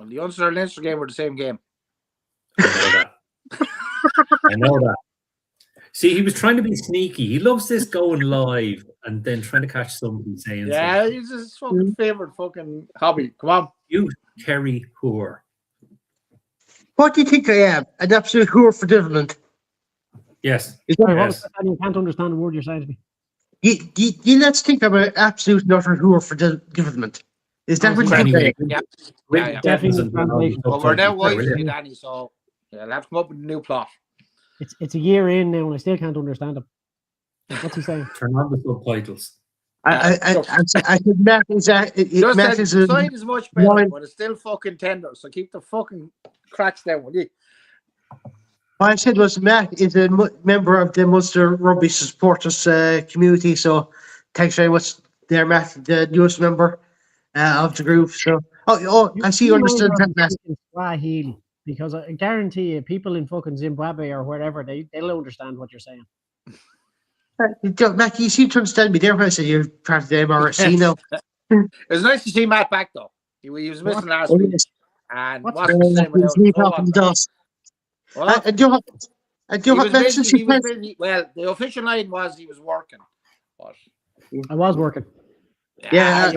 Well, the Ulster and Leinster game were the same game. I know that. I know that. See, he was trying to be sneaky. He loves this going live and then trying to catch somebody saying something. He's his fucking favourite fucking hobby. Come on. You Kerry whore. What do you think I am? An absolute whore for development. Yes. Sorry, Yes. I can't understand the word you're saying to me. You let's think I'm an absolute nutter whore for development. Is that what you think I am? Yeah. Definitely translation. But we're now wise to you, Danny, so I'll have to come up with a new plot. It's a year in now and I still can't understand him. What's he saying? Turn on the subtitles. I think Matt is Matt is the sign is much better, but it's still fucking tender. So keep the fucking cracks down, will you? What I said was Matt is a member of the Munster Rugby Supporters community. So thanks very much there, Matt, the newest member of the group. So I see you understood that. Swahili, because I guarantee you, people in fucking Zimbabwe or wherever they'll understand what you're saying. Matt, you seem to understand me there when I said you're part of the MRC now. It was nice to see Matt back though. He was missing last week. And Well, the official line was he was working. But I was working. Yeah.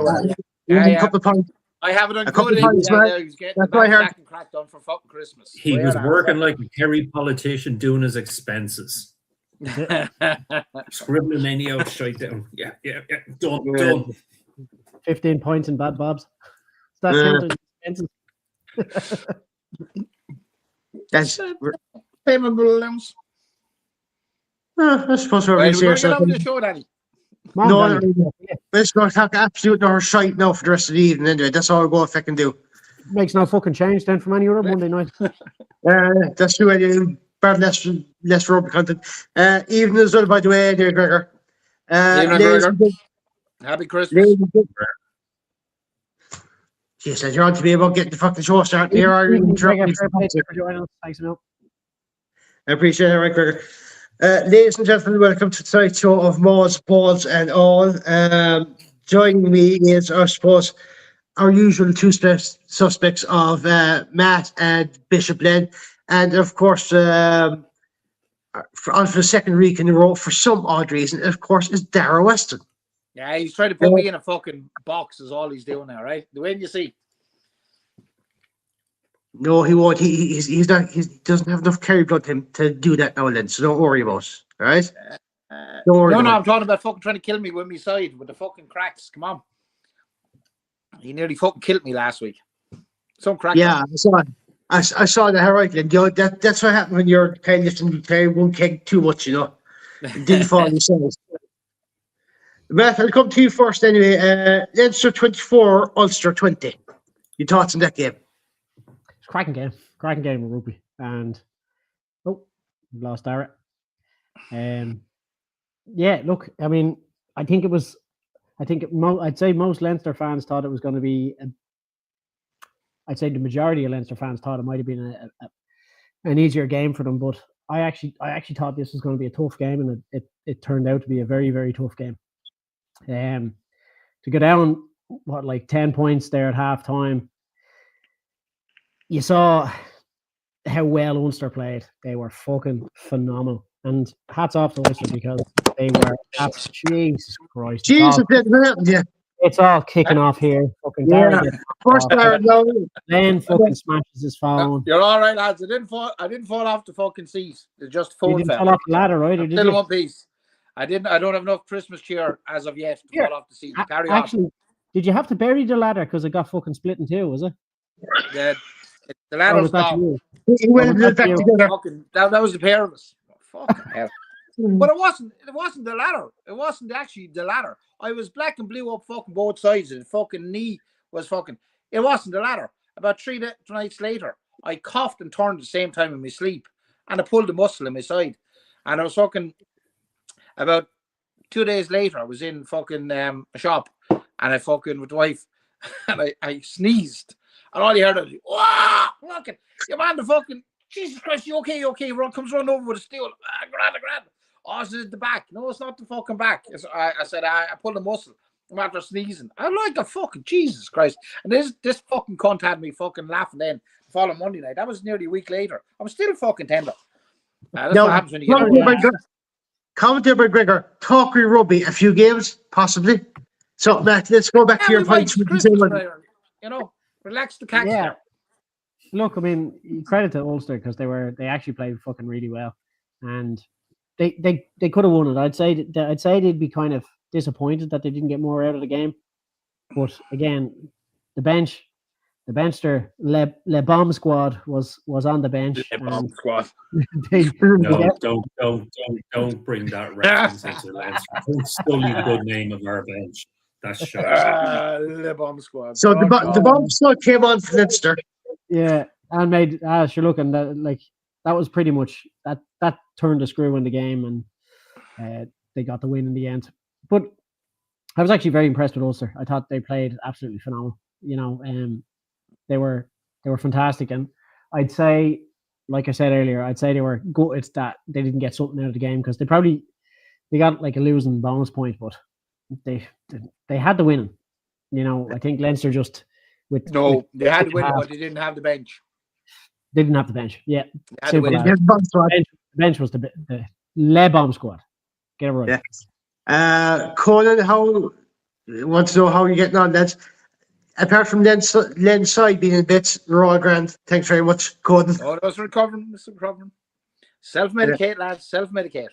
I have it on couple good. times, He was getting the back and crack done for fucking Christmas. He was working like a Kerry politician doing his expenses. Scribbling any out straight down. Yeah. Done. 15 points in bad bobs. Does that count as expenses? That's payment balloons. I suppose we're going to serious. get on the show, Danny. No, let's go talk absolute no shite now for the rest of the evening anyway. That's all I'll go if I can do. Makes no fucking change then from any other Monday night. That's true. Anyway. Less rugby content. Evening as well, by the way, dear Gregor. Happy Christmas. Jeez, you're on to me about getting the fucking show started here. Thanks a lot. I appreciate it, right, Gregor. Ladies and gentlemen, welcome to tonight's show of Mauls, Balls and all. Joining me is, I suppose, our usual two suspects of Matt and Bishop Len. And of course, on for the second week in a row, for some odd reason, of course, is Dara Weston. Yeah, he's trying to put me in a fucking box, is all he's doing now, right? The way you see. No, he won't. He's not. He doesn't have enough Kerry blood to do that now and then. So don't worry about it. All right. Don't worry. No, I'm talking about fucking trying to kill me with me side with the fucking cracks. Come on. He nearly fucking killed me last week. Some crack. Yeah, I saw that right. And that's what happened when you're kind of lifting one keg too much. You know, it didn't fall yourself. Matt, I'll come to you first anyway. Leinster 24, Ulster 20. Your thoughts on that game? Cracking game of rugby, and lost Dara. Yeah, look, I mean, I'd say most Leinster fans thought it was going to be. I'd say the majority of Leinster fans thought it might have been an easier game for them, but I actually thought this was going to be a tough game, and it turned out to be a very, very tough game. To go down 10 points there at half time. You saw how well Ulster played. They were fucking phenomenal. And hats off to Ulster because they were Jesus Christ. Jesus, it's all kicking off here. Fucking first then fucking smashes his phone. You're all right, lads. I didn't fall off the fucking seat. It just phone fell. Fall off the ladder, right? Or still in one piece. I don't have enough Christmas cheer as of yet to fall off the seat. Carry on. Actually, did you have to bury the ladder because it got fucking split in two, was it? The ladder's gone. That was the pair of us. Fucking hell. But it wasn't the ladder. It wasn't actually the ladder. I was black and blue up fucking both sides. And fucking knee was fucking. It wasn't the ladder. About 3 nights later, I coughed and turned at the same time in my sleep, and I pulled a muscle in my side, and I was fucking. About 2 days later, I was in fucking a shop, and I fucking with the wife, and I sneezed. And all you heard was, wow, look at your man, the fucking, Jesus Christ, you okay? Comes running over with a stool. Grand. Oh, it's the back. No, it's not the fucking back. I said, I pulled a muscle. after sneezing. I'm like a fucking Jesus Christ. And this fucking cunt had me fucking laughing then the following Monday night. That was nearly a week later. I'm still fucking tender. That's Now, what happens when you get older. Comment there, Gregor. Talk rugby, a few games, possibly. So, Matt, let's go back to Yeah, your we might points. Christmas player. You know, relax the cacks Yeah. there. Look, I mean, credit to Ulster because they actually played fucking really well, and they could have won it. I'd say they'd be kind of disappointed that they didn't get more out of the game, but again, the bench, Le Bomb squad was on the bench. Bomb squad. They, No, don't bring that reference into Leinster. Don't sully the good name of our bench. That's shite. Le Bomb squad. So the bomb squad came on for Leinster. Yeah, and made sure look, and that was pretty much that turned the screw in the game, and they got the win in the end. But I was actually very impressed with Ulster. I thought they played absolutely phenomenal. You know, they were fantastic, and I'd say, like I said earlier, I'd say they were good. It's that they didn't get something out of the game because they got like a losing bonus point, but they had the winning. You know, I think Leinster just they had to win, but they didn't have the bench. They didn't have the bench. Yeah, simple as. Yeah, bench was the Le Bomb squad. Get it right. Yeah. Conan, want to know how you're getting on, lads? Apart from Len's side being in bits, we're all grand. Thanks very much, Conan. Oh, that's recovering. Self-medicate, lads. Self-medicate.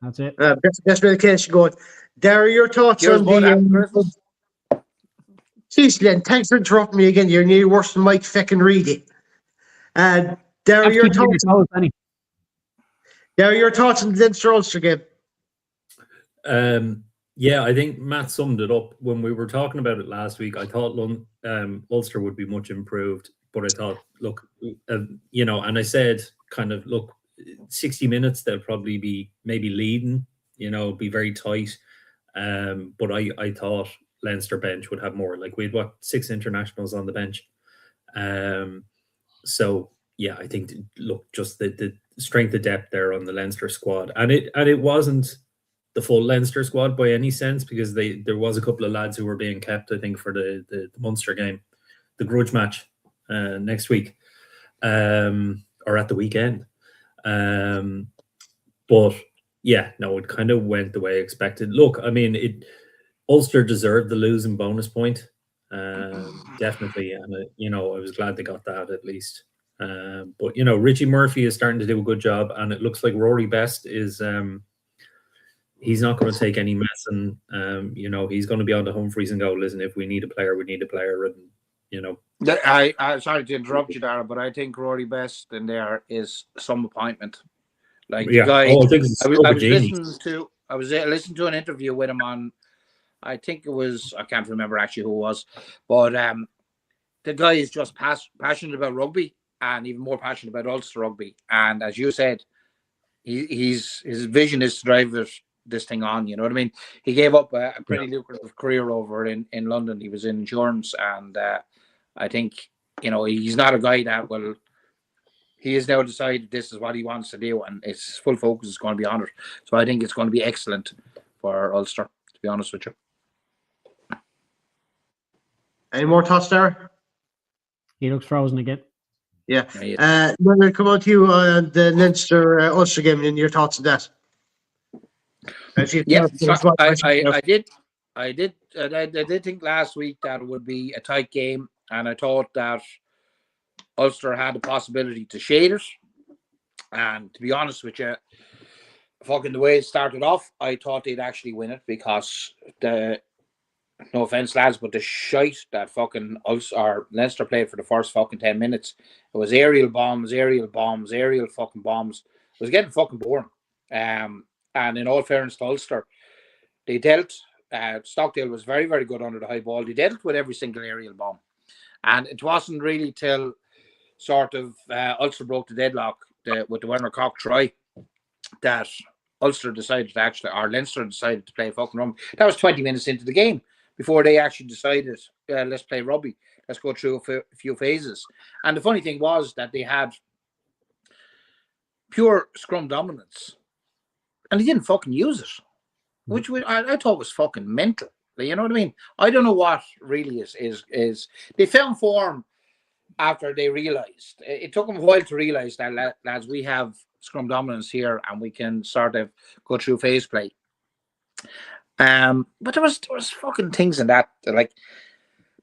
That's it. Best medication going. Darry, your thoughts Cheers, on bud. Happy the... Christmas. Jeez, Len, thanks for interrupting me again. You're nearly worse than Mike fucking Reedy. Darry, your thoughts on the Leinster-Ulster game? Yeah, I think Matt summed it up. When we were talking about it last week, I thought Ulster would be much improved, but I thought, look, you know, and I said kind of, look, 60 minutes, they'll probably be maybe leading, you know, be very tight. But I thought Leinster bench would have more. Like, we had 6 internationals on the bench. So yeah, I think, look, just the strength of depth there on the Leinster squad, and it wasn't the full Leinster squad by any sense, because there was a couple of lads who were being kept, I think, for the Munster game, the grudge match next week, or at the weekend. But yeah, no, it kind of went the way expected. Look, I mean, Ulster deserved the losing bonus point, definitely, and you know, I was glad they got that at least. But you know, Richie Murphy is starting to do a good job, and it looks like Rory Best is. He's not going to take any mess, and you know, he's going to be on the Humphreys and go, listen, if we need a player, we need a player, and you know. I'm sorry to interrupt you, Dara, but I think Rory Best in there is some appointment. Like, the guy, I was listening to an interview with him on, I think it was, I can't remember actually who it was, but the guy is just passionate about rugby, and even more passionate about Ulster rugby. And as you said, his vision is to drive this thing on, you know what I mean? He gave up a pretty lucrative career over in London. He was in insurance, and I think, you know, he's not a guy that he has now decided this is what he wants to do, and his full focus is going to be on it. So I think it's going to be excellent for Ulster, to be honest with you. Any more thoughts there? He looks frozen again. Yeah. When we come on to you on the Leinster Ulster game, and your thoughts on that. Yeah, I did think last week that it would be a tight game, and I thought that Ulster had the possibility to shade it. And to be honest with you, fucking the way it started off, I thought they'd actually win it, because no offense, lads, but the shite that fucking Leinster played for the first fucking 10 minutes, it was aerial bombs, aerial fucking bombs. It was getting fucking boring. And in all fairness to Ulster, they dealt, Stockdale was very, very good under the high ball. They dealt with every single aerial bomb. And it wasn't really till sort of Ulster broke the deadlock with the Werner Koch try that Leinster decided to play fucking rugby. That was 20 minutes into the game before they actually decided, let's play rugby. Let's go through a few phases. And the funny thing was that they had pure scrum dominance, and they didn't fucking use it, which I thought was fucking mental. You know what I mean? I don't know what really is they found form after they realised. It took them a while to realise that, lads, we have scrum dominance here and we can sort of go through phase play. But there was fucking things in that, like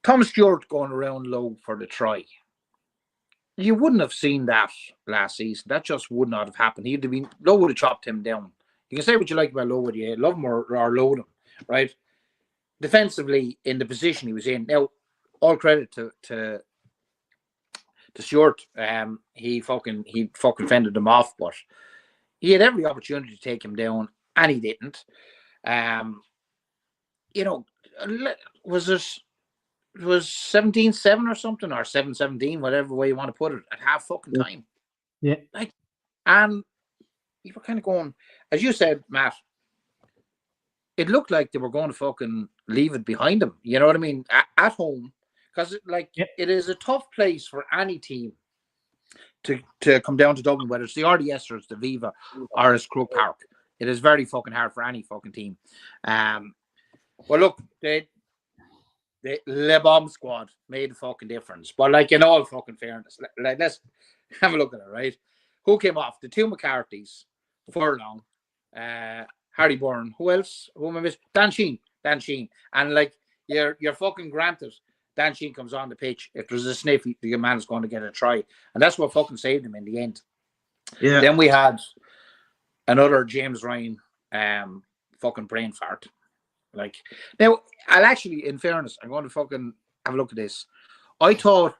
Tom Stewart going around low for the try. You wouldn't have seen that last season. That just would not have happened. He'd have been Lowe would have chopped him down. You can say what you like about Lowe, whether you love him or loathe him, right? Defensively, in the position he was in. Now, all credit to Stewart. He fucking fended him off, but he had every opportunity to take him down, and he didn't. You know, was 17-7 or something, or 7-17, whatever way you want to put it, at half fucking time. Yeah. And you were kind of going, as you said, Matt, it looked like they were going to fucking leave it behind them. You know what I mean? At home. Because it is a tough place for any team to come down to Dublin, whether it's the RDS or it's the Viva or it's Croke Park. It is very fucking hard for any fucking team. Well, look, the Le Bomb squad made a fucking difference. But like in all fucking fairness, let's have a look at it, right? Who came off? The two McCarthy's, Furlong, Harry Byrne. Who else? Who am I missing? Dan Sheehan. And like you're fucking granted, Dan Sheehan comes on the pitch. If there's a sniff, the man's going to get a try. And that's what fucking saved him in the end. Yeah. Then we had another James Ryan fucking brain fart. Like, now, I'll actually, in fairness, I'm going to fucking have a look at this. I thought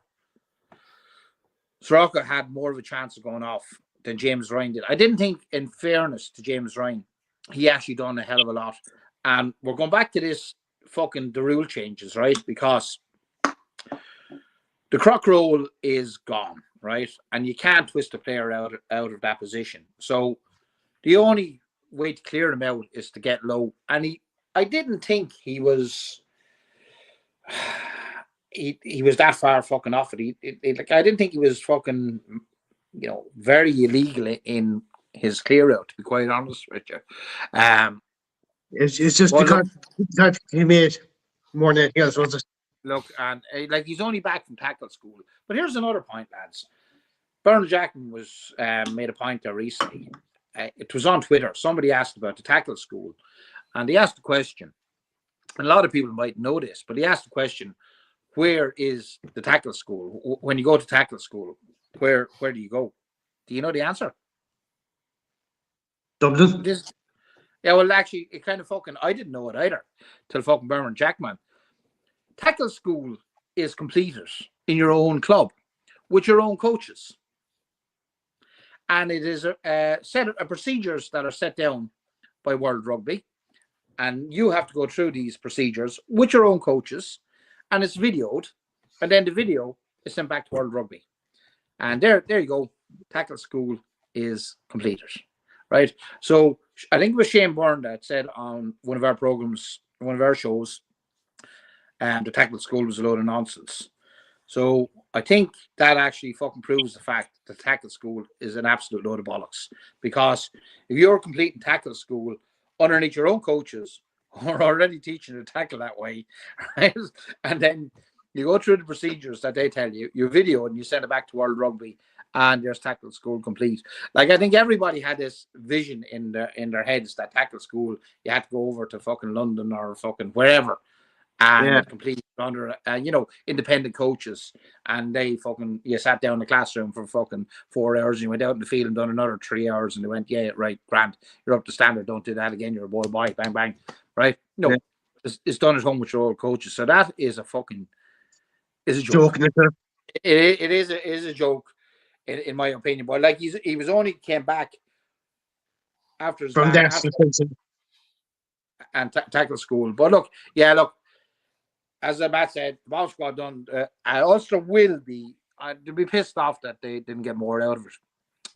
Soroka had more of a chance of going off than James Ryan did. I didn't think, in fairness to James Ryan, he actually done a hell of a lot. And we're going back to this fucking the rule changes, right? Because the croc roll is gone, right? And you can't twist a player out of that position. So the only way to clear him out is to get low. And I didn't think he was he was that far fucking off it. Like, I didn't think he was fucking, very illegal in his clear out, to be quite honest with you. It's just because he made more than anything else, was it? Look, and like, he's only back from tackle school. But here's another point, lads. Bernard Jackman was made a point there recently. It was on Twitter. Somebody asked about the tackle school, and he asked the question, and a lot of people might know this, but he asked the question, where is the tackle school? When you go to tackle school, where do you go? Do you know the answer? Dublin. Yeah, well, actually, it kind of fucking, I didn't know it either till fucking Bernard Jackman. Tackle school is completed in your own club with your own coaches. And it is a set of procedures that are set down by World Rugby. And you have to go through these procedures with your own coaches. And it's videoed. And then the video is sent back to World Rugby. And there you go. Tackle school is completed. Right? So I think it was Shane Byrne that said on one of our programs, one of our shows, the tackle school was a load of nonsense. So I think that actually fucking proves the fact that tackle school is an absolute load of bollocks. Because if you're completing tackle school underneath your own coaches who are already teaching to tackle that way, right? And then you go through the procedures that they tell you, you video and you send it back to World Rugby, and there's tackle school complete. Like, I think everybody had this vision in their heads that tackle school, you had to go over to fucking London or fucking wherever and complete under independent coaches, and they fucking, you sat down in the classroom for fucking 4 hours and you went out in the field and done another 3 hours and they went, yeah, right, grand, you're up to standard, don't do that again, you're a boy, bang bang, right? No, it's done at home with your old coaches. So that is a fucking joke. It is a joke in my opinion. But like, he was only came back after his from and tackle school. But look, as Matt said, the Mauls squad done. Ulster will be. They'll be pissed off that they didn't get more out of it.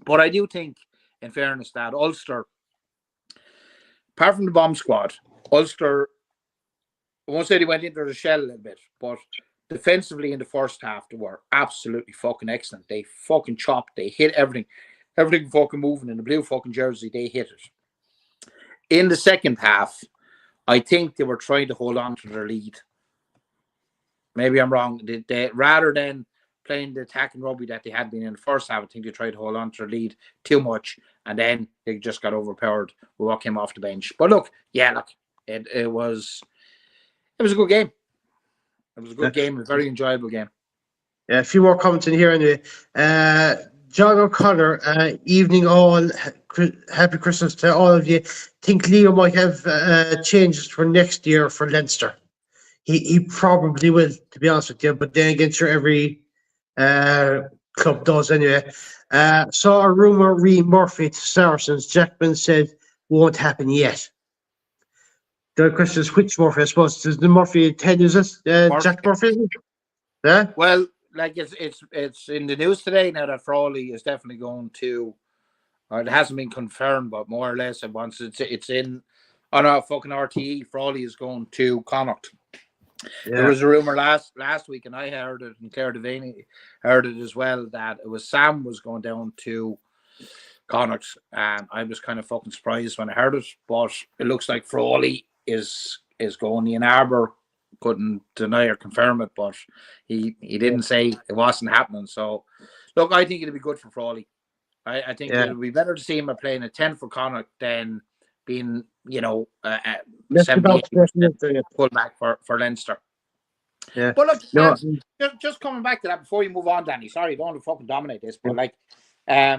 But I do think, in fairness, that Ulster, apart from the bomb squad, Ulster, I won't say they went into the shell a little bit, but defensively in the first half, they were absolutely fucking excellent. They fucking chopped. They hit everything fucking moving in the blue fucking jersey. They hit it. In the second half, I think they were trying to hold on to their lead. Maybe I'm wrong. They rather than playing the attacking rugby that they had been in the first half, I think they tried to hold on to their lead too much, and then they just got overpowered with what came off the bench. But look, it was a good game. It was a good game, a very enjoyable game. Yeah, a few more comments in here anyway. John O'Connor, evening all. Happy Christmas to all of you. Think Leo might have changes for next year for Leinster. He probably will, to be honest with you. But then again, sure, every club does anyway. Saw a rumour re Murphy to Saracens. Jackman said won't happen yet. The question is which Murphy? I suppose is the Murphy 10, is it? Jack Murphy? Yeah. Well, like it's in the news today now that Frawley is definitely going to, or it hasn't been confirmed, but more or less it's in on our fucking RTE. Frawley is going to Connacht. Yeah. There was a rumor last week, and I heard it, and Claire Devaney heard it as well, that it was Sam was going down to Connacht, and I was kind of fucking surprised when I heard it. But it looks like Frawley is going. Ian Arbor couldn't deny or confirm it, but he didn't say it wasn't happening. So, look, I think it'd be good for Frawley. I think it would be better to see him playing a 10 for Connacht than being, 70 pull back for Leinster. Yeah. But look, just coming back to that before you move on, Danny. Sorry, I don't want to fucking dominate this, but I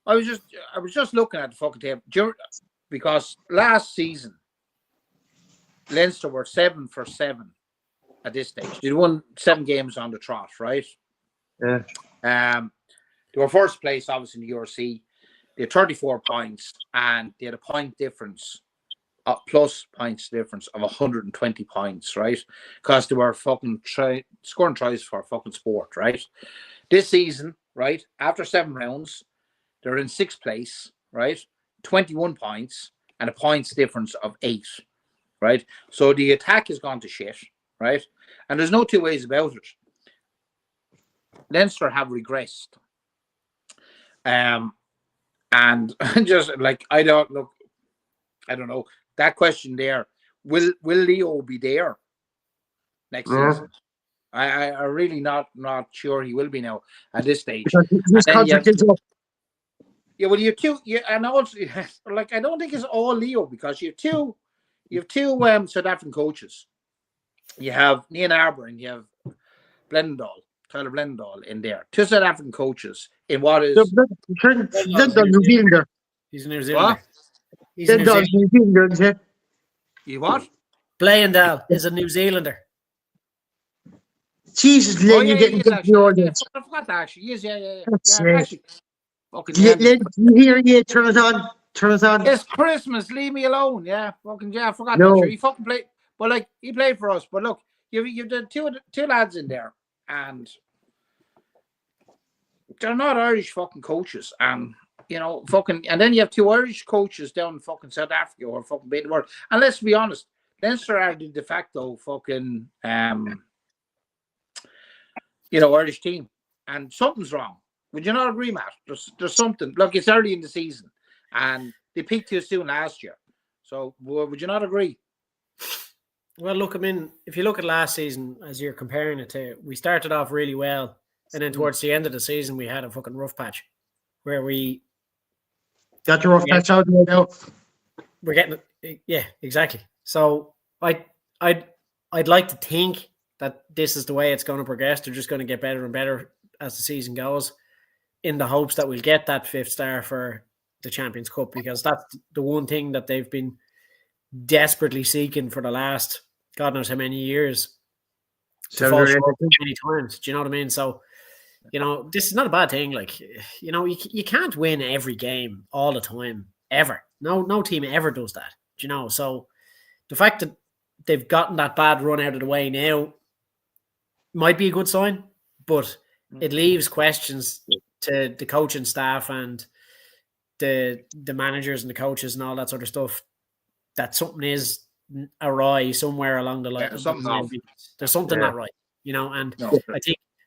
was just looking at the fucking table because last season Leinster were 7 for 7 at this stage. They won 7 games on the trot, right? Yeah. They were first place, obviously, in the URC. They had 34 points, and they had a point difference, plus points difference of 120 points, right? Because they were fucking scoring tries for fucking sport, right? This season, right, after 7 rounds, they're in 6th place, right? 21 points and a points difference of 8, right? So the attack has gone to shit, right? And there's no two ways about it. Leinster have regressed. And just like I don't know. That question there, will Leo be there next season? I really not sure he will be now at this stage. His contract is up. Yeah, well, and also like I don't think it's all Leo because you have two South African coaches. You have Ian Arbor and you have Tyler Blendahl in there. 2 South African coaches in what is New Zealander. He's a New Zealander. He's a New Zealander. You what? Blendahl is a New Zealander. Jesus, Len, you're getting the audience. I forgot that actually. Yes, yeah. Actually, Len, you hear you? Turn it on. It's Christmas. Leave me alone. Yeah, I forgot that. Sure. He fucking played, but like he played for us. But look, you've done two lads in there, and they're not Irish fucking coaches, and and then you have 2 Irish coaches down in fucking South Africa or fucking beat the world. And let's be honest, Leinster are the de facto fucking Irish team, and something's wrong. Would you not agree, Matt? There's something. Look, it's early in the season, and they peaked too soon last year. So would you not agree? Well, look, I mean, if you look at last season, as you're comparing it to, we started off really well, and then towards the end of the season, we had a fucking rough patch, where we got the rough patch out now. We're getting, yeah, exactly. So I'd like to think that this is the way it's going to progress. They're just going to get better and better as the season goes, in the hopes that we'll get that 5th star for the Champions Cup, because that's the one thing that they've been desperately seeking for the last God knows how many years. To fall short many times. Do you know what I mean? So, this is not a bad thing. Like, you can't win every game all the time, ever. No team ever does that. Do you know? So the fact that they've gotten that bad run out of the way now might be a good sign, but it leaves questions to the coaching staff and the managers and the coaches and all that sort of stuff, that something is awry somewhere along the line. There's something not right, and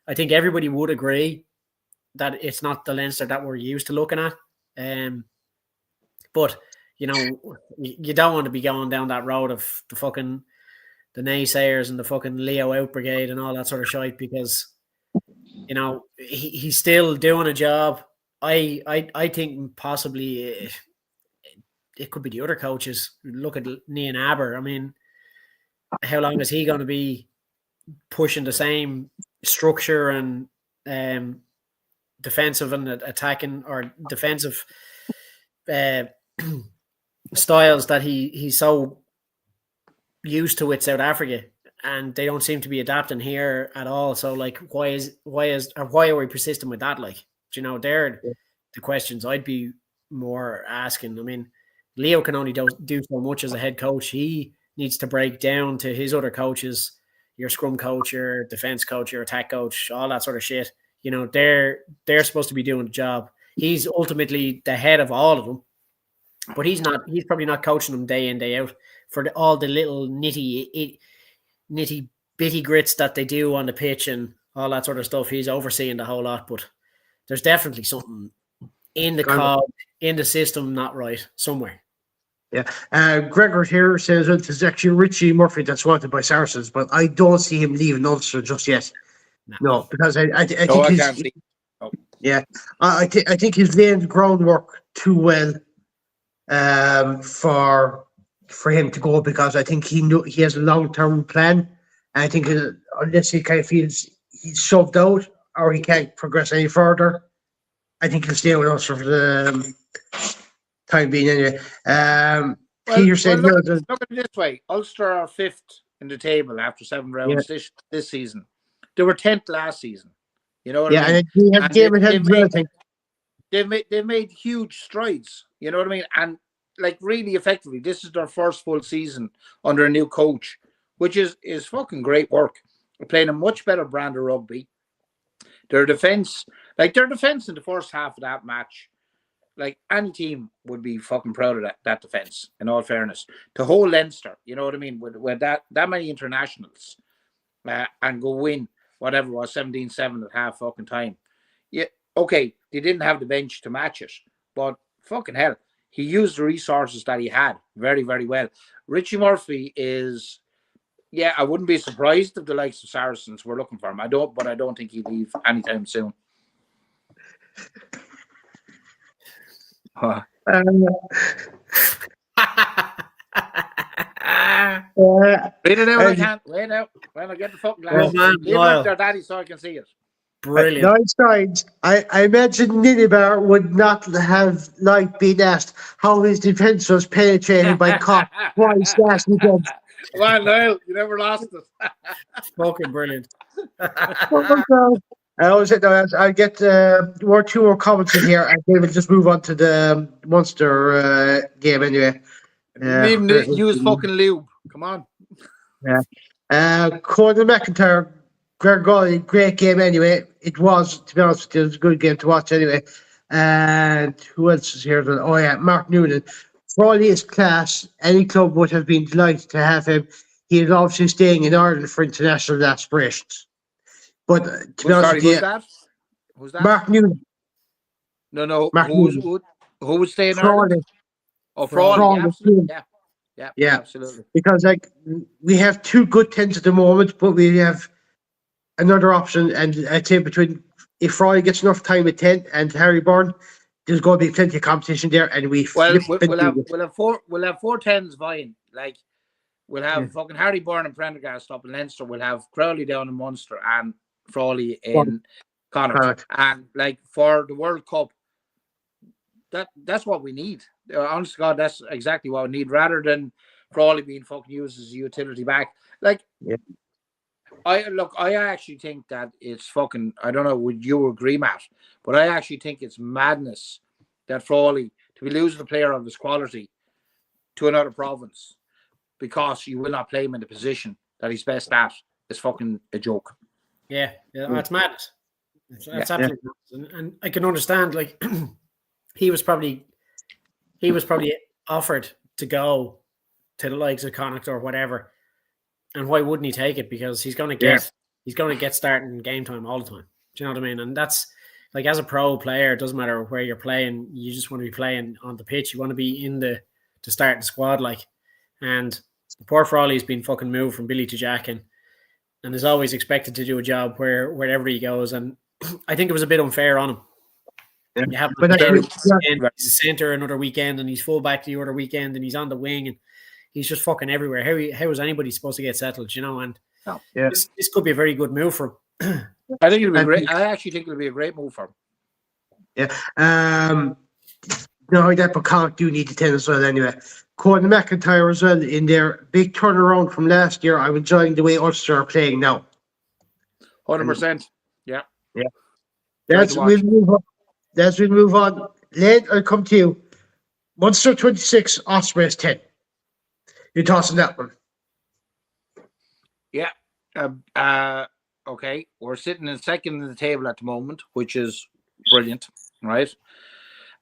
I think everybody would agree that it's not the Leinster that we're used to looking at. But you don't want to be going down that road of the naysayers and the fucking Leo out brigade and all that sort of shit, because he's still doing a job. I think possibly it could be the other coaches. Look at Ian Aber. I mean, how long is he going to be pushing the same structure and defensive and attacking or defensive styles that he's so used to with South Africa, and they don't seem to be adapting here at all. So like, why are we persisting with that? Like, they're the questions I'd be more asking. I mean, Leo can only do so much as a head coach. He needs to break down to his other coaches, your scrum coach, your defense coach, your attack coach, all that sort of shit. They're supposed to be doing the job. He's ultimately the head of all of them, but he's probably not coaching them day in, day out for all the little nitty bitty grits that they do on the pitch and all that sort of stuff. He's overseeing the whole lot, but there's definitely something in the cog, in the system, not right somewhere. Yeah. Gregor here says it's actually Richie Murphy that's wanted by Saracens, but I don't see him leaving Ulster just yet. No, because I think I can't see. Oh. Yeah, I think he's laying the groundwork too well for him to go, because I think he has a long-term plan, and I think unless he kind of feels he's shoved out or he can't progress any further, I think he'll stay with us for the time being anyway. Peter said, look at it this way: Ulster are 5th in the table after 7 rounds this season. They were 10th last season. You know what I mean? They've made huge strides. You know what I mean? And like really effectively, this is their first full season under a new coach, which is fucking great work. They're playing a much better brand of rugby. Their defense in the first half of that match, like any team would be fucking proud of that defense. In all fairness, to hold Leinster, you know what I mean, with that many internationals, and go win whatever it was 17-7 at half fucking time. Yeah, okay, they didn't have the bench to match it, but fucking hell, he used the resources that he had very, very well. Richie Murphy is, I wouldn't be surprised if the likes of Saracens were looking for him. I don't think he'd leave anytime soon. Read it out, I can't. Wait out. When I get the fucking glass. Leave it up there, Daddy, so I can see it. Brilliant. Nice signs. I imagine Ninibar would not have liked being asked how his defence was penetrated by Cock twice last weekend. Well, Niall, you never lost it. Fucking brilliant. I'll get 1 or 2 more comments in here, and then we'll just move on to the Munster game anyway. Even use fucking lube. Come on. Yeah. Conan McIntyre, Greg, great game anyway. It was, to be honest with you, it was a good game to watch anyway. And who else is here? Oh yeah, Mark Noonan. For all his class, any club would have been delighted to have him. He is obviously staying in Ireland for international aspirations. But to be honest with you, who's that? Mark Noonan. No. Mark Who would stay in Ireland? Oh, Frawley, absolutely. Yeah, absolutely. Because we have 2 good 10s at the moment, but we have another option, and I'd say if Frawley gets enough time at 10 and Harry Byrne, there's going to be plenty of competition there, and we'll have 4 10s vying. Like we'll have fucking Harry Byrne and Prendergast up in Leinster. We'll have Crowley down in Munster and Frawley in Connacht. And like for the World Cup, that's what we need. Honest to God, that's exactly what we need, rather than Crawley being fucking used as a utility back. Like, I actually think that it's fucking, I don't know, would you agree, Matt? But I actually think it's madness that Frawley, to be losing a player of his quality to another province because you will not play him in the position that he's best at, is fucking a joke. Yeah, that's madness. That's absolutely madness. And I can understand, like, he was probably offered to go to the likes of Connacht or whatever, and why wouldn't he take it? Because he's going to get starting game time all the time. Do you know what I mean? And that's like, as a pro player, it doesn't matter where you're playing. You just want to be playing on the pitch. You want to be in the to start the squad, like. And poor Frawley's been fucking moved from Billy to Jack, and is always expected to do a job wherever he goes. And I think it was a bit unfair on him. Yeah. You have But actually, he's a centre another weekend, and he's full back the other weekend, and he's on the wing, and he's just fucking everywhere. How is anybody supposed to get settled? You know, and this could be a very good move for him. I think it'll be great. I actually think it'll be a great move for him. Yeah. No, that Buchanan do need to 10 as well anyway. Conan McIntyre as well in their big turnaround from last year. I'm enjoying the way Ulster are playing now. 100%. Yeah. Let's move on. Len, I'll come to you. Munster 26, Ospreys 10. Your thoughts on that one? Yeah. Okay. We're sitting in second in the table at the moment, which is brilliant, right?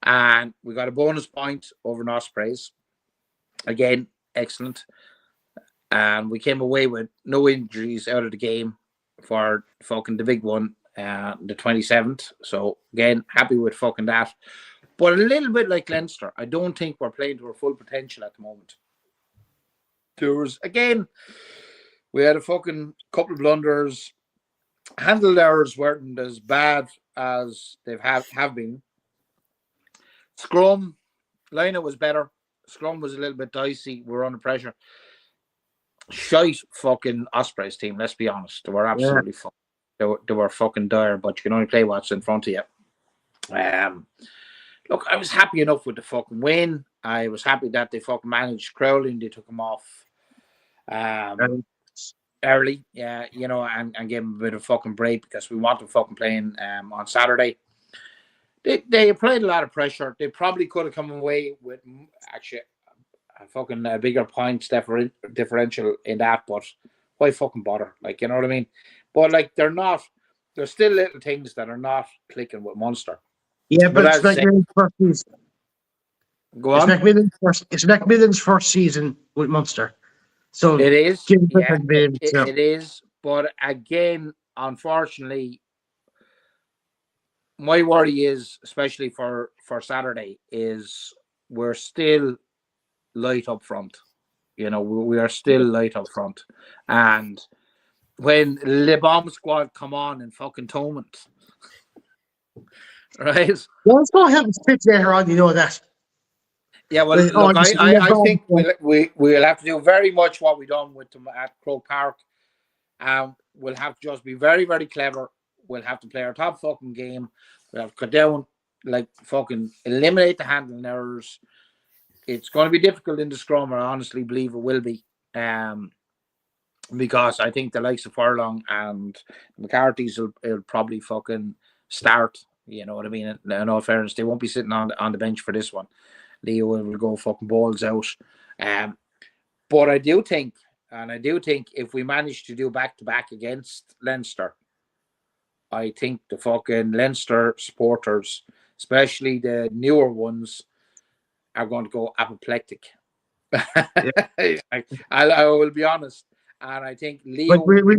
And we got a bonus point over an Ospreys. Again, excellent. And we came away with no injuries out of the game for fucking the big one, the 27th. So again, happy with fucking that. But a little bit like Leinster, I don't think we're playing to our full potential at the moment. We had a fucking couple of blunders. Handled errors weren't as bad as they have been. Scrum, lineup was better. Scrum was a little bit dicey. We're under pressure. Shite fucking Ospreys team, let's be honest. They were absolutely fucking. They were fucking dire, but you can only play what's in front of you. Look, I was happy enough with the fucking win. I was happy that they fucking managed Crowley and they took him off early, and gave him a bit of fucking break because we want them fucking playing on Saturday. They applied a lot of pressure. They probably could have come away with actually a fucking bigger points differential in that, but why fucking bother? Like, you know what I mean? But like, there's still little things that are not clicking with Munster. Yeah, but it's Macmillan's first season. Go on. It's Macmillan's first season with Munster. So it is. It is. But again, unfortunately, my worry is, especially for Saturday, is we're still light up front. You know, we are still light up front. And when Le Bomb Squad come on in fucking Thomond, right? Well, it's going to have a fit later on, you know that. Yeah, well, look, I think we'll have to do very much what we done with them at Croke Park. We'll have to just be very, very clever. We'll have to play our top fucking game. We'll have to cut down, like, fucking eliminate the handling errors. It's going to be difficult in the scrum, I honestly believe it will be. Because I think the likes of Furlong and McCarthy's will probably fucking start. You know what I mean? In all fairness, they won't be sitting on the bench for this one. Leo will go fucking balls out. But I do think if we manage to do back-to-back against Leinster, I think the fucking Leinster supporters, especially the newer ones, are going to go apoplectic. Yeah. I will be honest. And I think Leo will be...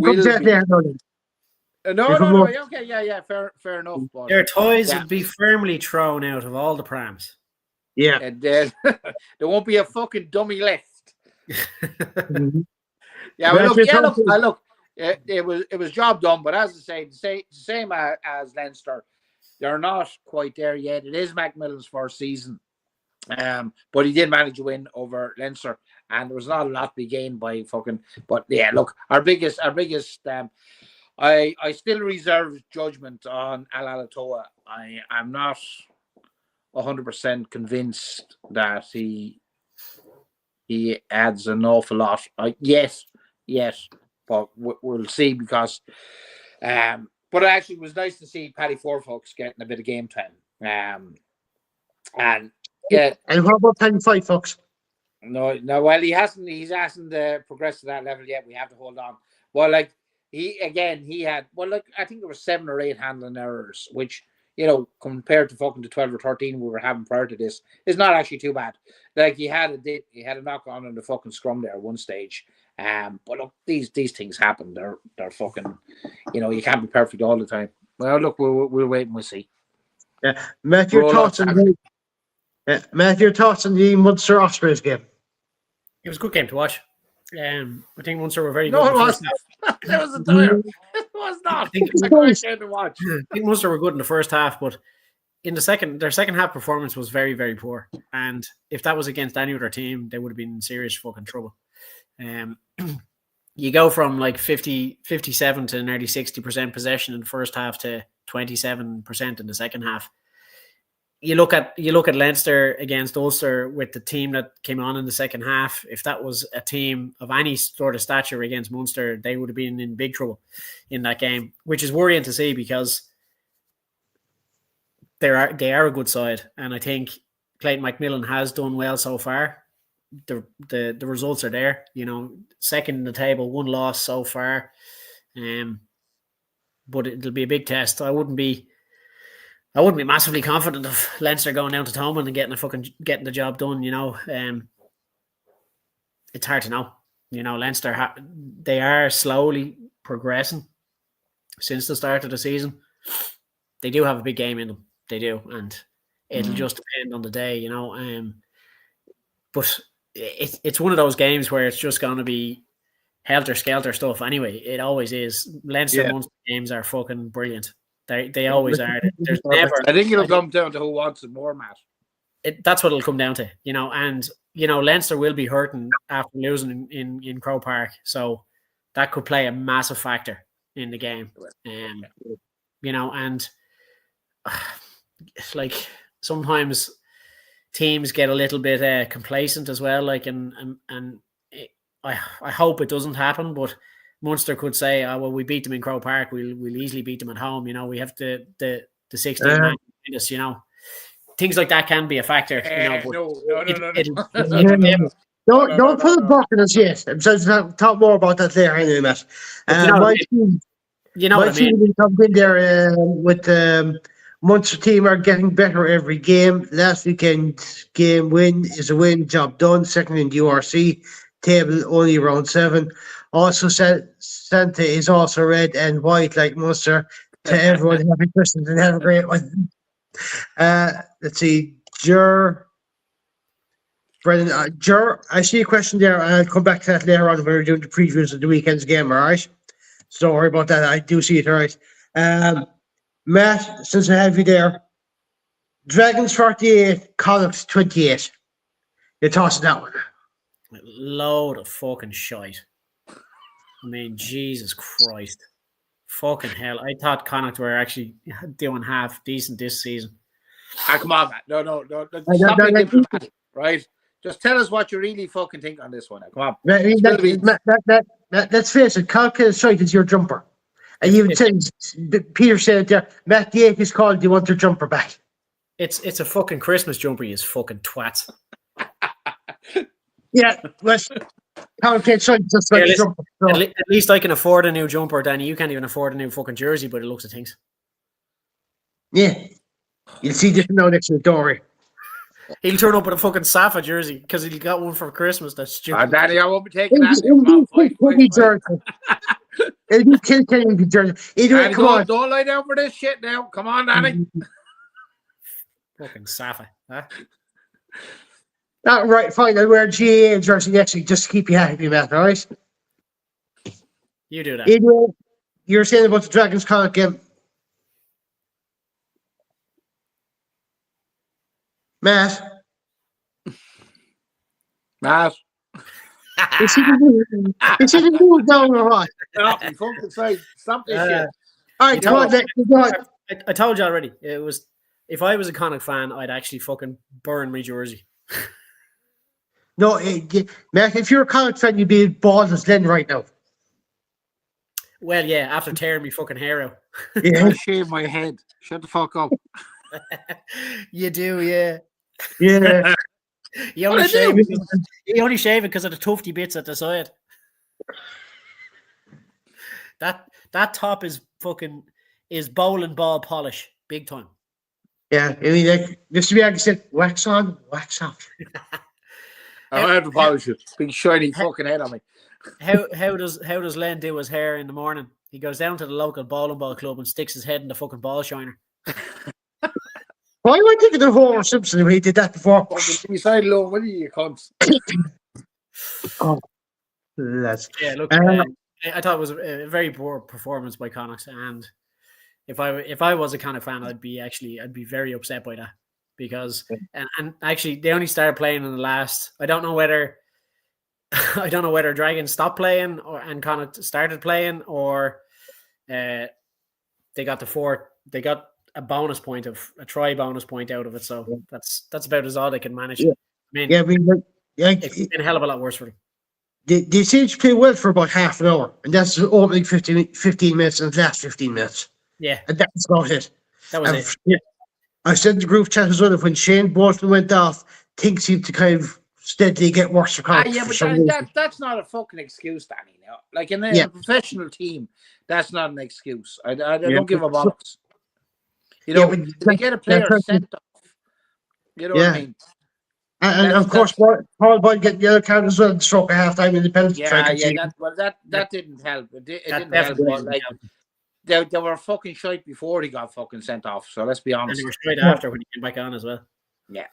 No. Okay, yeah, fair enough. But, their toys will be firmly thrown out of all the prams. Yeah. And, there won't be a fucking dummy left. Yeah, well, look. It was job done, but as I say, the same as Leinster, they're not quite there yet. It is Macmillan's first season, but he did manage to win over Leinster, and there was not a lot to be gained by fucking. But yeah, look, our biggest. I still reserve judgment on Alatoa. I'm not 100% convinced that he adds an awful lot. Yes, but we'll see because. But it actually was nice to see Paddy Fourfolks getting a bit of game time. And yeah. And what about Paddy Fourfolks? No. Well, he hasn't progressed to that level yet. We have to hold on. Well, like he had. Well, like I think there were 7 or 8 handling errors, which, you know, compared to fucking the 12 or 13 we were having prior to this, is not actually too bad. Like he had a knock on the fucking scrum there at one stage. But look, these things happen. They're fucking, you know, you can't be perfect all the time. Well, look, we'll wait and we'll see. Yeah, Matt, your thoughts on Matt, your thoughts on the Munster Ospreys game? It was a good game to watch. I think Munster were very good. No, in it the first wasn't. It was a tire. It was not. I think- It's a great game to watch. I think Munster were good in the first half, but in their second half performance was very, very poor. And if that was against any other team, they would have been in serious fucking trouble. You go from like 57 to nearly 60% possession in the first half to 27% in the second half. You look at Leinster against Ulster with the team that came on in the second half. If that was a team of any sort of stature against Munster, they would have been in big trouble in that game, which is worrying to see because they are a good side, and I think Clayton McMillan has done well so far. The results are there, second in the table, one loss so far, but it'll be a big test. I wouldn't be massively confident of Leinster going down to Thomond and getting the job done. It's hard to know. Leinster they are slowly progressing since the start of the season. They do have a big game in them. They do, and it'll just depend on the day. But it's one of those games where it's just going to be helter-skelter stuff. Anyway, it always is. Leinster Munster games are fucking brilliant. They always are. There's never. I think it'll come down to who wants it more, Matt. That's what it'll come down to, and Leinster will be hurting after losing in Croke Park, so that could play a massive factor in the game. And like sometimes teams get a little bit complacent as well. Like I hope it doesn't happen, but Munster could say, "Oh well, we beat them in Croke Park. We'll easily beat them at home." We have the 16 man behind us. Things like that can be a factor. But No. Don't put a block in us yet. So talk more about that later, anyway, Matt. My team will come in there with the Munster team are getting better every game. Last weekend's game win is a win, job done. Second in the URC table, only round 7. Also, Santa is also red and white like Munster. To everyone, happy Christmas and have a great one. Let's see, Brendan, I see a question there, and I'll come back to that later on when we're doing the previews of the weekend's game, all right? So don't worry about that. I do see it, all right. Matt, since I have you there, Dragons 48, Connacht 28. You're tossing that one. Load of fucking shite. I mean, Jesus Christ. Fucking hell. I thought Connacht were actually doing half decent this season. Come on, Matt. No. Stop making dramatic, right? Just tell us what you really fucking think on this one. Come on. Let's face it, Connacht site is your jumper. And you said, Peter said there, Matt the 8 is called, do you want your jumper back? It's a fucking Christmas jumper, you fucking twats. Yeah, but Connacht site just like a jumper. So. At least I can afford a new jumper, Danny. You can't even afford a new fucking jersey by the looks of things. Yeah. You'll see this now next to the door. He'll turn up with a fucking Safa jersey because he got one for Christmas. That's stupid. Danny, I won't be taking that. It'll be Kilkenny jersey. Danny, don't lie down for this shit now. Come on, Danny. Fucking Safa, huh? Right, fine. I'll wear a GAA jersey next week just to keep you happy, Matt, all right? You do that. Anyway, you're saying about the Dragons Connacht game. Matt. Is he the move down or what? Stop this shit. All right, go on. I told you already. It was if I was a Connacht fan, I'd actually fucking burn my jersey. No, Matt, if you're a Connacht fan, you'd be bald as Len right now. Well, yeah, after tearing me fucking hair out. Yeah. I shave my head. Shut the fuck up. You do, yeah. Yeah. You only shave it because of the tufty bits at the side. That top is bowling ball polish, big time. Yeah, I mean, like Mr. Bianchi said, wax on, wax off. I have to polish it. Big shiny fucking head on me. How does Len do his hair in the morning? He goes down to the local bowling ball club and sticks his head in the fucking ball shiner. Why am I thinking of Homer Simpson when he did that before? Fucking beside low, will you cunts? Oh, lads. Yeah, look, I thought it was a very poor performance by Connacht, and if I was a Connacht fan, I'd be very upset by that because and actually they only started playing in the last. I don't know whether Dragons stopped playing and Connacht started playing, or they got a bonus point of a try bonus point out of it. So that's about as all they can manage. Yeah. I mean, Like, it's been a hell of a lot worse for them. they seem to play well for about half an hour, and that's the opening 15 minutes and the last 15 minutes. Yeah, And that's about it. that was it. Yeah. I said in the group chat as well that when Shane Bolton went off, things seemed to kind of steadily get worse for Connacht. Yeah, for but some reason. that's not a fucking excuse, Danny. Now, like in a professional team, that's not an excuse. I don't give a bollocks. You know, if they get a player sent off, you know what I mean? And of course, Paul Boyd getting the other card as well, and stroke a half-time in the penalty. That didn't help. It didn't help. But like, they were fucking shite before he got fucking sent off. So let's be honest. And they were straight after when he came back on as well. Yeah.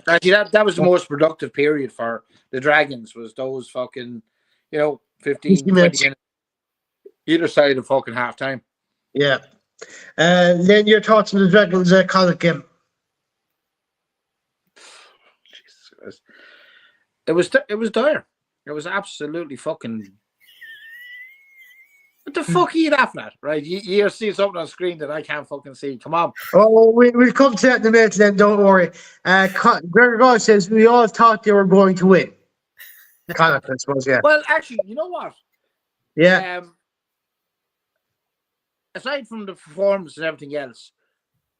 Actually, that was the most productive period for the Dragons, was those fucking, 15, 20 minutes either side of fucking half time. Yeah. Then your thoughts on the Dragons Connacht game? Jesus Christ. It was dire. It was absolutely fucking. What the fuck are you laughing at? Right? You see something on screen that I can't fucking see. Come on. Oh, we'll come to that in a minute then, don't worry. Gregor God says we all thought they were going to win. Connacht, I suppose, yeah. Well, actually, you know what? Yeah. Aside from the performance and everything else,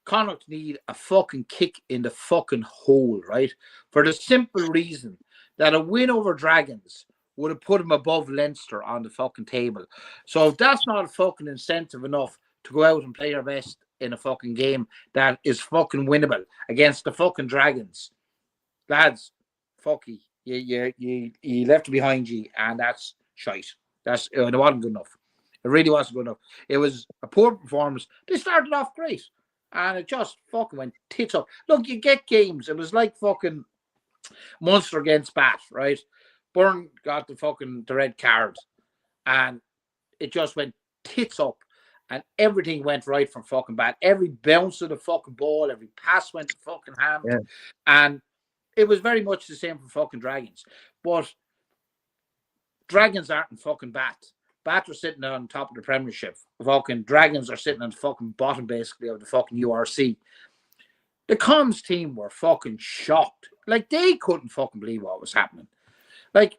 Connacht need a fucking kick in the fucking hole, right? For the simple reason that a win over Dragons would have put them above Leinster on the fucking table. So if that's not a fucking incentive enough to go out and play your best in a fucking game that is fucking winnable against the fucking Dragons, lads, fuck you left it behind you, and that's shite. It wasn't good enough. It really wasn't good enough. It was a poor performance. They started off great, and it just fucking went tits up. Look, you get games. It was like fucking Munster against Bat, right? Byrne got the red card, and it just went tits up, and everything went right from fucking Bat. Every bounce of the fucking ball, every pass went to fucking hand, and it was very much the same for fucking Dragons. But Dragons aren't in fucking Bat. Bat are sitting on top of the Premiership. Fucking Dragons are sitting on the fucking bottom, basically, of the fucking URC. The comms team were fucking shocked. Like, they couldn't fucking believe what was happening. Like,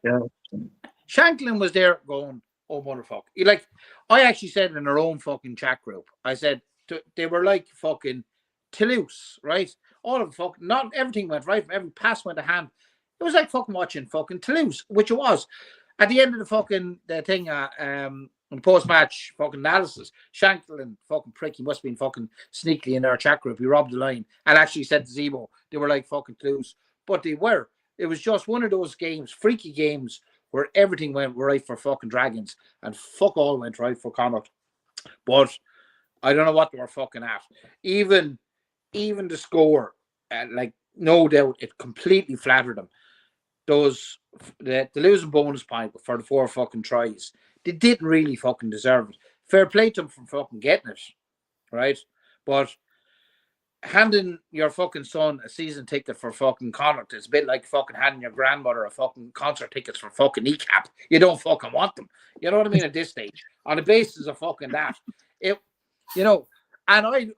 Shanklin was there going, oh, motherfucker. Like, I actually said in our own fucking chat group, I said, they were like fucking Toulouse, right? All of fucking, not everything went right. Every pass went to hand. It was like fucking watching fucking Toulouse, which it was. At the end of the thing, post-match fucking analysis, Shanklin, fucking prick, he must have been fucking sneakily in our chat group. He robbed the line and actually said to Zebo, they were like fucking Toulouse. But they were. It was just one of those games, freaky games, where everything went right for fucking Dragons and fuck all went right for Connacht. But I don't know what they were fucking at. Even the score, like, no doubt, it completely flattered them. The losing bonus point for the 4 fucking tries, they didn't really fucking deserve it. Fair play to them for fucking getting it, right? But handing your fucking son a season ticket for fucking Connacht is a bit like fucking handing your grandmother a fucking concert tickets for fucking kneecap. You don't fucking want them. You know what I mean? At this stage, on the basis of fucking that, and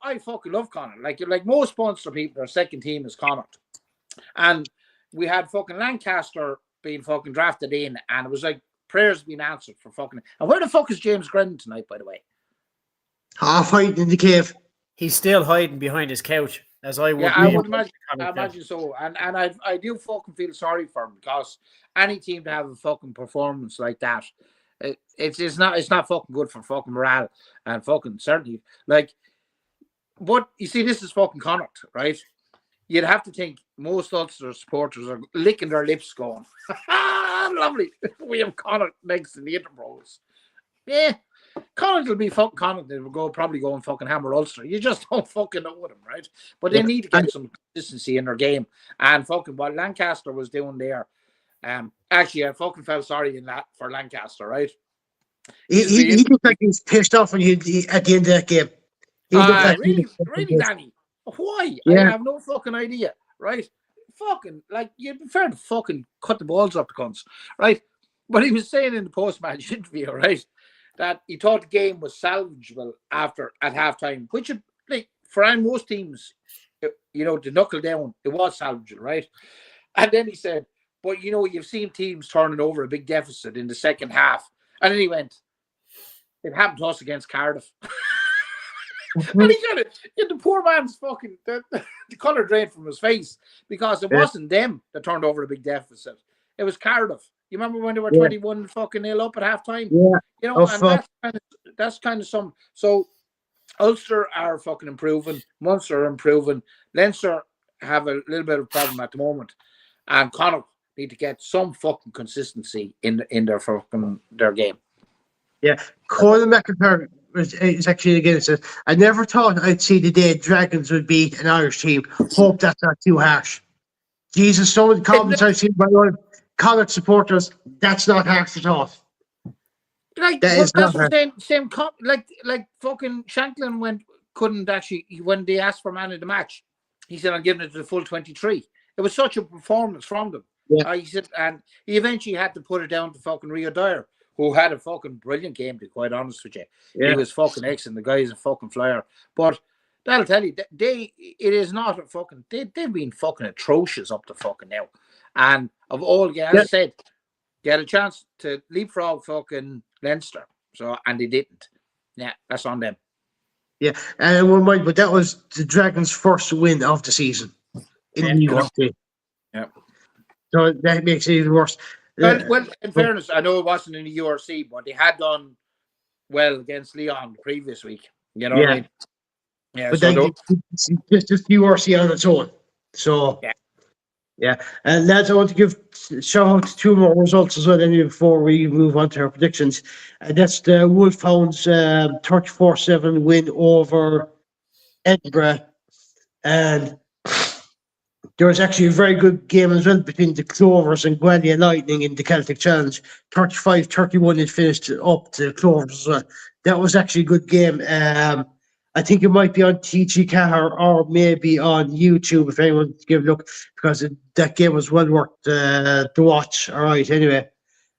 I fucking love Connacht. Like most Munster people, their second team is Connacht, and we had fucking Lancaster being fucking drafted in, and it was like prayers being answered for fucking. And where the fuck is James Grennan tonight, by the way? Half hiding in the cave. He's still hiding behind his couch, as I would. Yeah, I would imagine. I imagine so, and I do fucking feel sorry for him, because any team to have a fucking performance like that, it's not fucking good for fucking morale, and fucking certainly like. But you see, this is fucking Connacht, right? You'd have to think most Ulster supporters are licking their lips going, lovely, we have Connacht next in the Interbros. Yeah, Connacht will be fucking Connacht. They will probably go and fucking hammer Ulster. You just don't fucking know with them, right? But they need to get some consistency in their game. And fucking what Lancaster was doing there, actually, I fucking felt sorry in that for Lancaster, right? He looked like he was pissed off when he at the end of that game. He looked like really, Danny. Why? Yeah. I have no fucking idea, right? Fucking, like, you'd prefer to fucking cut the balls up the cunts, right? But he was saying in the post-match interview, right, that he thought the game was salvageable at halftime, which, like, for most teams, you know, to knuckle down, it was salvageable, right? And then he said, but, you know, you've seen teams turning over a big deficit in the second half. And then he went, it happened to us against Cardiff. And he got it. The poor man's fucking the colour drained from his face because it wasn't them that turned over a big deficit. It was Cardiff. You remember when they were 21 fucking nil up at halftime? Yeah. You know, and that's kind of some. So Ulster are fucking improving. Munster are improving. Leinster have a little bit of a problem at the moment, and Connacht need to get some fucking consistency in their game. Yeah, Colin McIntyre is actually against it. I never thought I'd see the day Dragons would beat an Irish team. Hope that's not too harsh. Jesus, some of the comments I've seen by other Connacht supporters, that's not harsh at all. Like that's the same like fucking Shanklin couldn't actually when they asked for man of the match, he said I'm giving it to the full 23. It was such a performance from them. Yeah. He said, and he eventually had to put it down to fucking Rio Dyer, who had a fucking brilliant game, to be quite honest with you. Yeah. He was fucking excellent. The guy is a fucking flyer. But that'll tell you, it is not a fucking, they've been fucking atrocious up to fucking now. And of all, as I said, they had a chance to leapfrog fucking Leinster. So, and they didn't. Yeah, that's on them. Yeah, and but that was the Dragons' first win of the season in the URC. Yeah. So that makes it even worse. Well, in fairness, I know it wasn't in the URC, but they had done well against Leon the previous week. You know what I mean? Yeah, but so it's just URC on its own. So yeah. And lads, I want to give shout out to two more results as well anyway before we move on to our predictions. And that's the Wolfhounds 34-7 win over Edinburgh. And there was actually a very good game as well between the Clovers and Gualia Lightning in the Celtic Challenge. 35-31 it finished up the Clovers as well. That was actually a good game. I think it might be on TG Cahir or maybe on YouTube if anyone wants to give a look, because that game was well worth to watch. All right, anyway.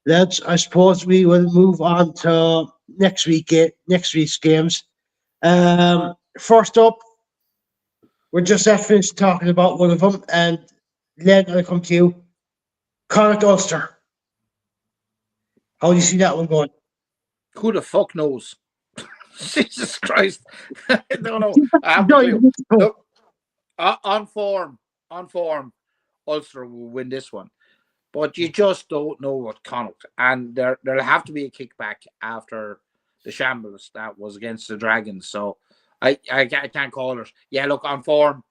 I suppose we will move on to next week's games. First up, we're just finished talking about one of them, and Len, I'll come to you. Connacht Ulster. How do you see that one going? Who the fuck knows? Jesus Christ. I don't know. I have no clue. Look, on form, Ulster will win this one. But you just don't know what Connacht. And there'll have to be a kickback after the shambles that was against the Dragons. So I can't call it. Yeah, look, on form,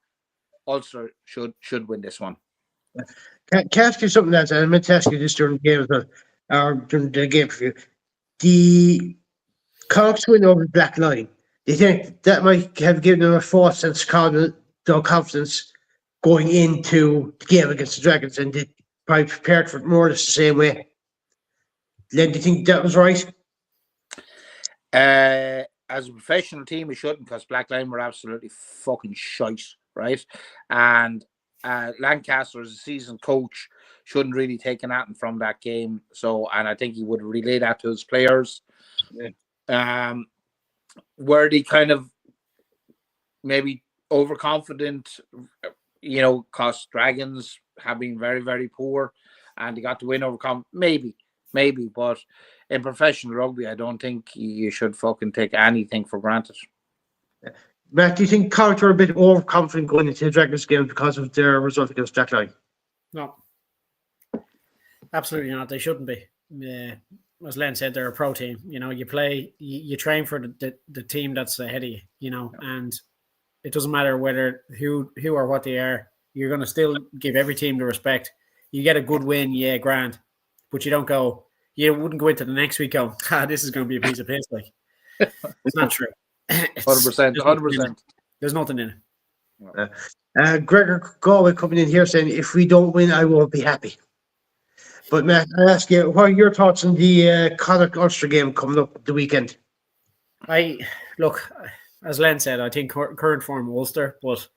Ulster should win this one. Can I ask you something else? I meant to ask you this during the game as well, or during the game preview. The Connacht's win over the Black Line, do you think that might have given them a false sense of confidence going into the game against the Dragons, and they probably prepared for it more or less the same way? Len, do you think that was right? As a professional team, we shouldn't, because Black Line were absolutely fucking shite, right? And Lancaster, as a seasoned coach, shouldn't really take anything from that game. So, and I think he would relay that to his players. Yeah. Were they kind of maybe overconfident, you know, because Dragons have been very, very poor and they got to win over maybe, but in professional rugby, I don't think you should fucking take anything for granted. Matt, do you think Connacht are a bit overconfident going into the Dragons game because of their result against Black Line? No, absolutely not. They shouldn't be. As Len said, they're a pro team. You know, you play, you train for the team that's ahead of you, you know, and it doesn't matter who or what they are. You're going to still give every team the respect. You get a good win, yeah, grand. But you wouldn't go into the next week going, this is going to be a piece of piss. Like, It's not true. 100%. 100%. There's nothing in it. Gregor Galway coming in here saying, if we don't win, I won't be happy. But Matt, I ask you, what are your thoughts on the Connacht Ulster game coming up the weekend? Look, as Len said, I think current form Ulster, but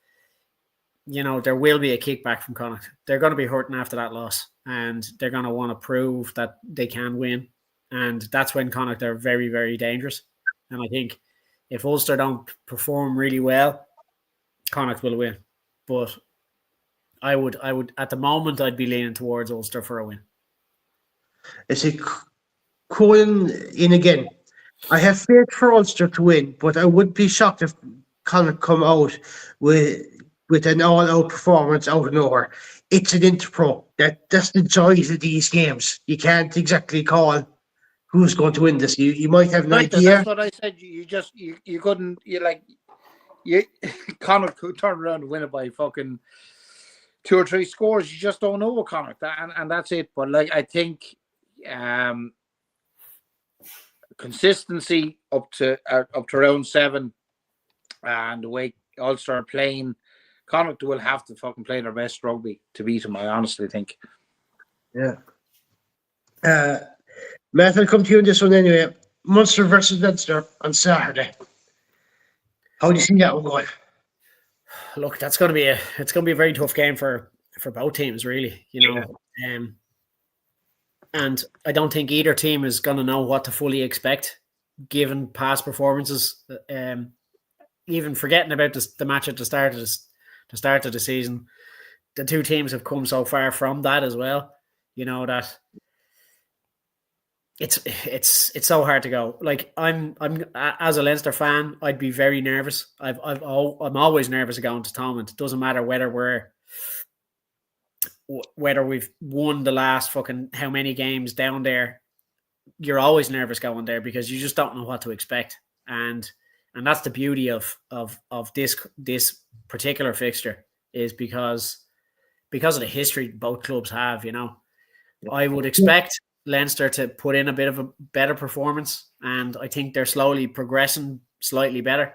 there will be a kickback from Connacht. They're going to be hurting after that loss, and they're going to want to prove that they can win. And that's when Connacht are very, very dangerous. And I think if Ulster don't perform really well, Connacht will win. But I would at the moment, I'd be leaning towards Ulster for a win. Is it Cohen in again? I have faith for Ulster to win, but I would be shocked if Connacht come out with an all-out performance out of nowhere. It's an Interpro. That's the joy of these games. You can't exactly call who's going to win this. You might have an idea. That's what I said. You couldn't. Connacht could turn around and win it by fucking 2 or 3 scores. You just don't know what Connacht, and that's it. But I think consistency up to round 7, and the way Ulster are playing, Connacht will have to fucking play their best rugby to beat them. I honestly think. Yeah. Matt, I'll come to you on this one anyway. Munster versus Leinster on Saturday. How do you see that one going? Look, it's going to be a very tough game for both teams, really. And I don't think either team is going to know what to fully expect, given past performances. Even forgetting about the match at the start of the season, the two teams have come so far from that as well. That it's so hard to go. I'm as a Leinster fan, I'd be very nervous. I'm always nervous going to Thomond. It doesn't matter whether we've won the last fucking how many games down there. You're always nervous going there because you just don't know what to expect, and that's the beauty of this particular fixture, is because of the history both clubs have. I would expect Leinster to put in a bit of a better performance, and I think they're slowly progressing slightly better.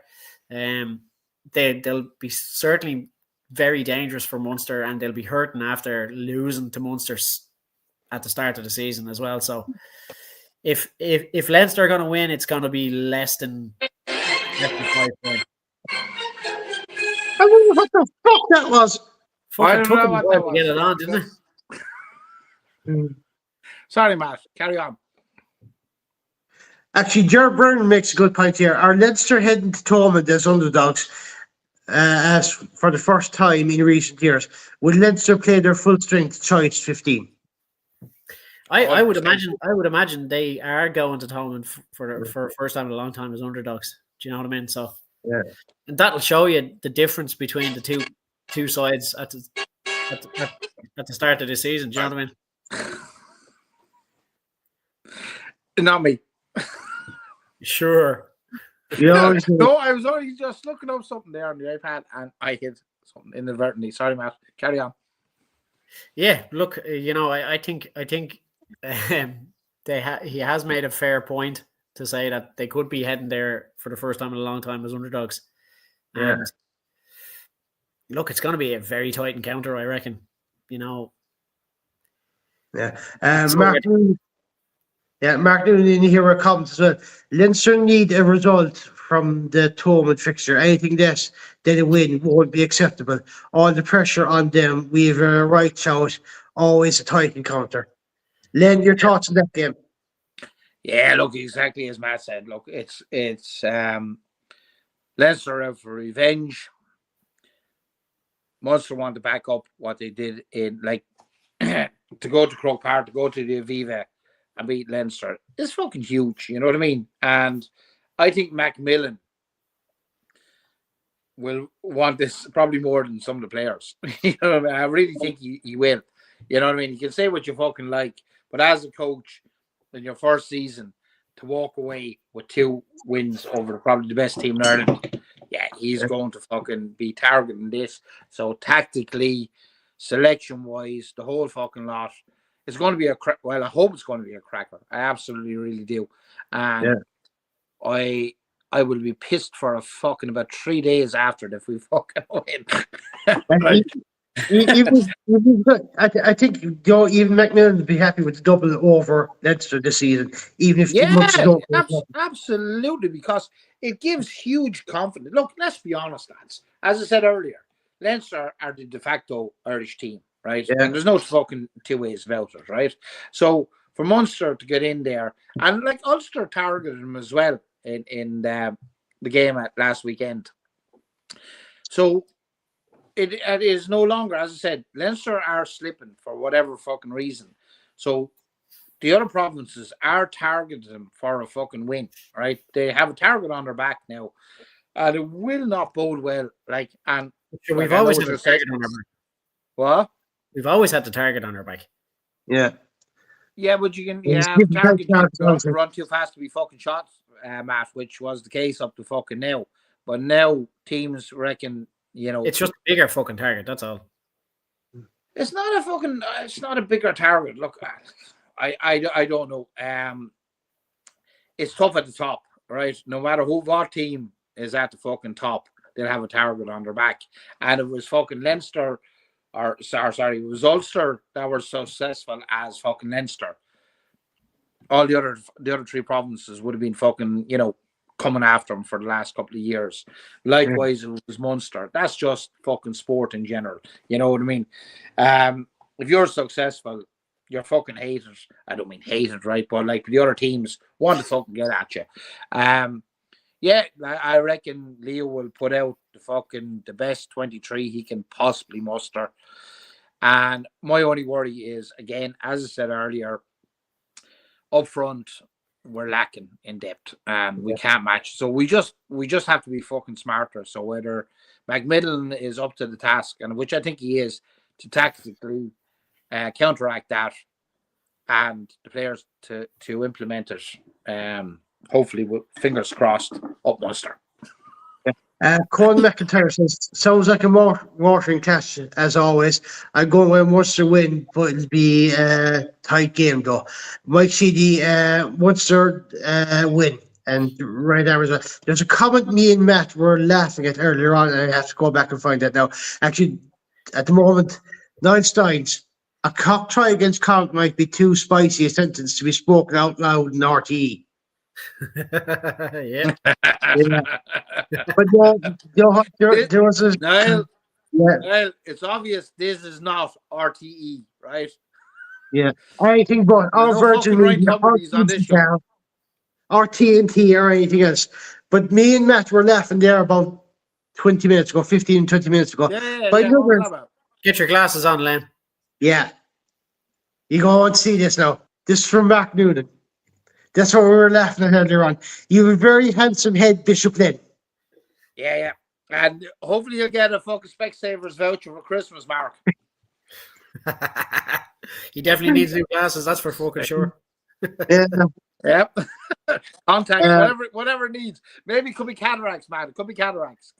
They'll be certainly very dangerous for Munster, and they'll be hurting after losing to Munster at the start of the season as well. So if Leinster are going to win, it's going to be less than 5 points. I wonder what the fuck that was. Fucking took them a while to get it on, didn't it? Sorry, Matt. Carry on. Actually, Jared Byrne makes a good point here. Are Leinster heading to Thomond as underdogs as for the first time in recent years? Will Leinster play their full strength choice 15? I would imagine they are going to Thomond for the first time in a long time as underdogs. Do you know what I mean? So yeah, and that'll show you the difference between the two sides at the start of the season. Do you know what I mean? Not me. Sure. No, I was only just looking up something there on the iPad, and I hit something inadvertently. Sorry, Matt. Carry on. Yeah, look, I think he has made a fair point to say that they could be heading there for the first time in a long time as underdogs. Yeah. And look, it's going to be a very tight encounter, I reckon. Yeah. Mark Noonan in here with comments as well. Leinster need a result from the Thomond fixture. Anything less than a win won't be acceptable. All the pressure on them. We have a right shout. Always a tight encounter. Len, your thoughts on that game? Yeah, look, exactly as Matt said. Look, it's Leinster out for revenge. Munster want to back up what they did in to go to Croke Park, to go to the Aviva and beat Leinster. It's fucking huge, you know what I mean? And I think Macmillan will want this probably more than some of the players. You know what I mean? I really think he will. You know what I mean? You can say what you fucking like, but as a coach in your first season, to walk away with 2 wins over probably the best team in Ireland, yeah, he's going to fucking be targeting this. So tactically, selection-wise, the whole fucking lot, it's going to be I hope it's going to be a cracker. I absolutely really do. And I will be pissed for a fucking about 3 days after it if we fucking win. And Right. I think even McMillan would be happy with the double over Leinster this season, even if the Munster Yeah, don't. absolutely, because it gives huge confidence. Look, let's be honest, lads. As I said earlier, Leinster are the de facto Irish team, right? Yeah. And there's no fucking two ways about it, right? So for Munster to get in there, and like Ulster targeted them as well in the game at last weekend. So it is no longer, as I said, Leinster are slipping for whatever fucking reason. So the other provinces are targeting them for a fucking win, right? They have a target on their back now, and it will not bode well. Like, and Sure, like, we've I know always what had you're the saying. target on our back. What? We've always had the target on our back. Yeah. Yeah, but you It's have different target types of you targets. run too fast to be fucking shot, Matt, which was the case up to fucking now. But now teams reckon, It's just a bigger fucking target. That's all. it's not a bigger target. Look, I don't know. It's tough at the top, right? No matter what team is at the fucking top, they'll have a target on their back. And it was fucking Leinster, it was Ulster that were successful as fucking Leinster. All the other three provinces would have been fucking, coming after them for the last couple of years. Likewise, it was Munster. That's just fucking sport in general. You know what I mean? If you're successful, you're fucking hated. I don't mean hated, right? But like the other teams want to fucking get at you. Yeah, I reckon Leo will put out the best 23 he can possibly muster. And my only worry is, again, as I said earlier, up front, we're lacking in depth and we can't match. So we just have to be fucking smarter. So whether McMillan is up to the task, and which I think he is, to tactically counteract that, and the players to implement it, hopefully, with fingers crossed, up Munster. Colin McIntyre says, sounds like a watering clash as always. I'm going with Munster win, but it'll be a tight game though. Mike Sheedy, Munster win. And right there as well. There's a comment me and Matt were laughing at earlier on, and I have to go back and find that now. Actually, at the moment, Niall Steins, a cock try against Connacht might be too spicy a sentence to be spoken out loud in RTE. Yeah. But there was a Niall, yeah, Niall, it's obvious this is not RTE, right? yeah. Anything but our no Virgin fucking right Media, our companies on this show. TNT, or TNT or anything else. But me and Matt were laughing there about 20 minutes ago, 15, 20 minutes ago. Yeah. But What was that about? Get your glasses on, Len. yeah. You go and see this now. This is from Mark Noonan. That's what we were laughing at earlier on. You have a very handsome head, Bishop Len. Yeah. And hopefully you'll get a fucking Specsavers voucher for Christmas, Mark. He definitely needs new glasses. That's for fucking sure. Yeah. Yep. Contacts, whatever it needs. Maybe it could be cataracts, man. It could be cataracts.